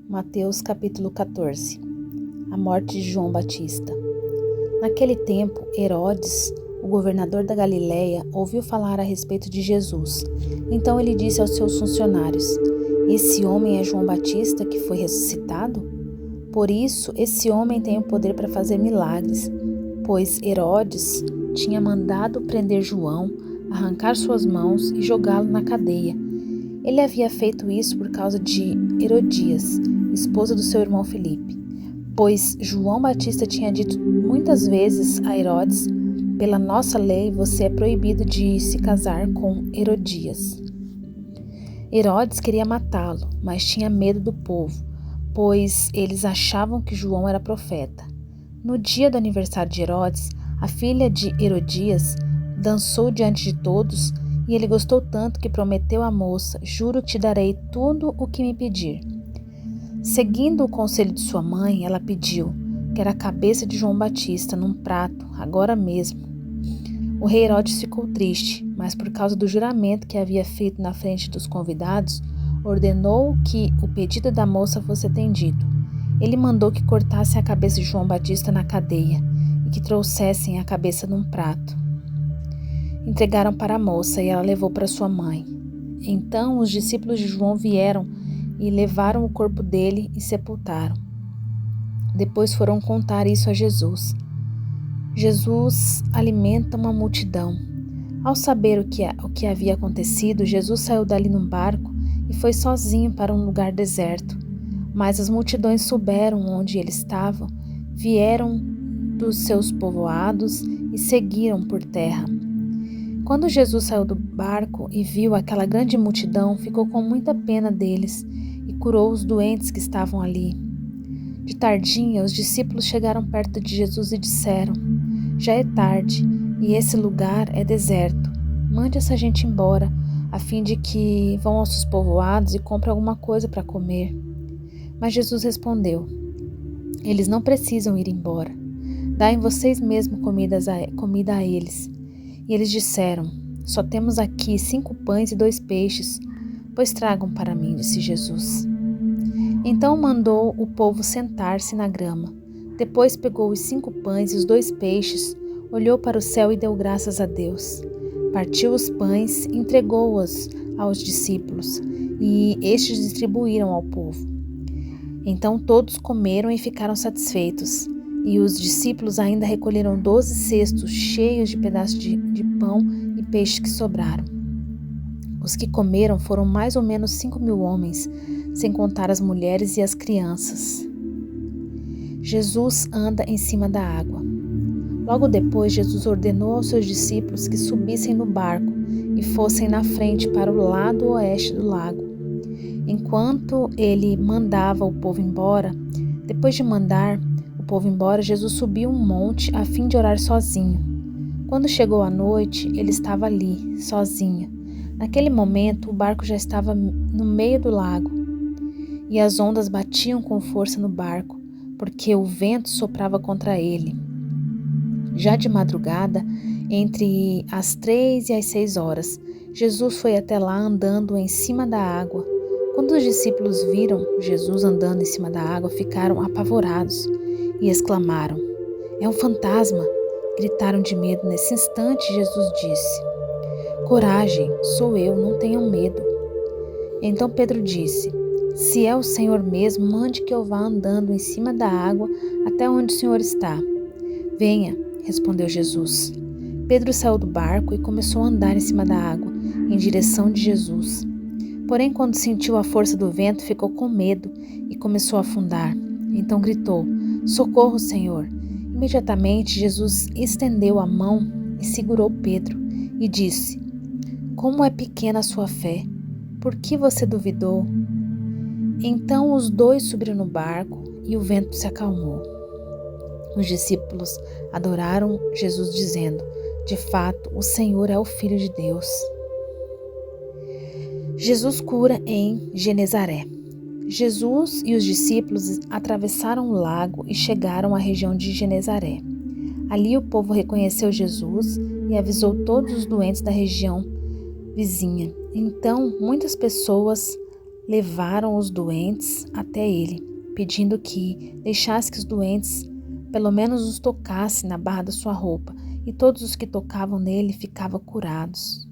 Mateus capítulo 14. A morte de João Batista. Naquele tempo, Herodes, o governador da Galileia, ouviu falar a respeito de Jesus. Então ele disse aos seus funcionários: "Esse homem é João Batista que foi ressuscitado? Por isso, esse homem tem o poder para fazer milagres, pois Herodes tinha mandado prender João, arrancar suas mãos e jogá-lo na cadeia. Ele havia feito isso por causa de Herodias, esposa do seu irmão Filipe, pois João Batista tinha dito muitas vezes a Herodes: pela nossa lei você é proibido de se casar com Herodias. Herodes queria matá-lo, mas tinha medo do povo, pois eles achavam que João era profeta. No dia do aniversário de Herodes, a filha de Herodias dançou diante de todos e ele gostou tanto que prometeu à moça: "Juro que te darei tudo o que me pedir." Seguindo o conselho de sua mãe, ela pediu que era a cabeça de João Batista num prato, agora mesmo. O rei Herodes ficou triste, mas por causa do juramento que havia feito na frente dos convidados, ordenou que o pedido da moça fosse atendido. Ele mandou que cortassem a cabeça de João Batista na cadeia e que trouxessem a cabeça num prato. Entregaram para a moça e ela levou para sua mãe. Então os discípulos de João vieram e levaram o corpo dele e sepultaram. Depois foram contar isso a Jesus. Jesus alimenta uma multidão. Ao saber o que havia acontecido, Jesus saiu dali num barco e foi sozinho para um lugar deserto. Mas as multidões souberam onde ele estava, vieram dos seus povoados e seguiram por terra. Quando Jesus saiu do barco e viu aquela grande multidão, ficou com muita pena deles e curou os doentes que estavam ali. De tardinha, os discípulos chegaram perto de Jesus e disseram: "Já é tarde e esse lugar é deserto. Mande essa gente embora, a fim de que vão aos seus povoados e comprem alguma coisa para comer." Mas Jesus respondeu: "Eles não precisam ir embora. Dai vocês mesmos comida a eles." E eles disseram: "Só temos aqui 5 pães e 2 peixes, pois tragam para mim", disse Jesus. Então mandou o povo sentar-se na grama. Depois pegou os 5 pães e os 2 peixes, olhou para o céu e deu graças a Deus. Partiu os pães, entregou-os aos discípulos, e estes distribuíram ao povo. Então todos comeram e ficaram satisfeitos. E os discípulos ainda recolheram 12 cestos cheios de pedaços de pão e peixe que sobraram. Os que comeram foram mais ou menos 5.000 homens, sem contar as mulheres e as crianças. Jesus anda em cima da água. Logo depois, Jesus ordenou aos seus discípulos que subissem no barco e fossem na frente para o lado oeste do lago. Enquanto ele mandava o povo embora, depois de mandar o povo embora, Jesus subiu um monte a fim de orar sozinho. Quando chegou a noite, ele estava ali, sozinho. Naquele momento, o barco já estava no meio do lago e as ondas batiam com força no barco, porque o vento soprava contra ele. Já de madrugada, entre as 3 e as 6 horas, Jesus foi até lá andando em cima da água. Quando os discípulos viram Jesus andando em cima da água, ficaram apavorados e exclamaram: "É um fantasma!" Gritaram de medo. Nesse instante, Jesus disse: "Coragem, sou eu, não tenham medo." Então Pedro disse: "Se é o Senhor mesmo, mande que eu vá andando em cima da água até onde o Senhor está." "Venha", respondeu Jesus. Pedro saiu do barco e começou a andar em cima da água, em direção de Jesus. Porém, quando sentiu a força do vento, ficou com medo e começou a afundar. Então gritou: "Socorro, Senhor!" Imediatamente, Jesus estendeu a mão e segurou Pedro e disse: "Como é pequena a sua fé! Por que você duvidou?" Então os dois subiram no barco e o vento se acalmou. Os discípulos adoraram Jesus dizendo: "De fato, o Senhor é o Filho de Deus." Jesus cura em Genezaré. Jesus e os discípulos atravessaram o lago e chegaram à região de Genezaré. Ali o povo reconheceu Jesus e avisou todos os doentes da região vizinha. Então muitas pessoas levaram os doentes até ele, pedindo que deixasse que os doentes pelo menos os tocassem na barra da sua roupa, e todos os que tocavam nele ficavam curados.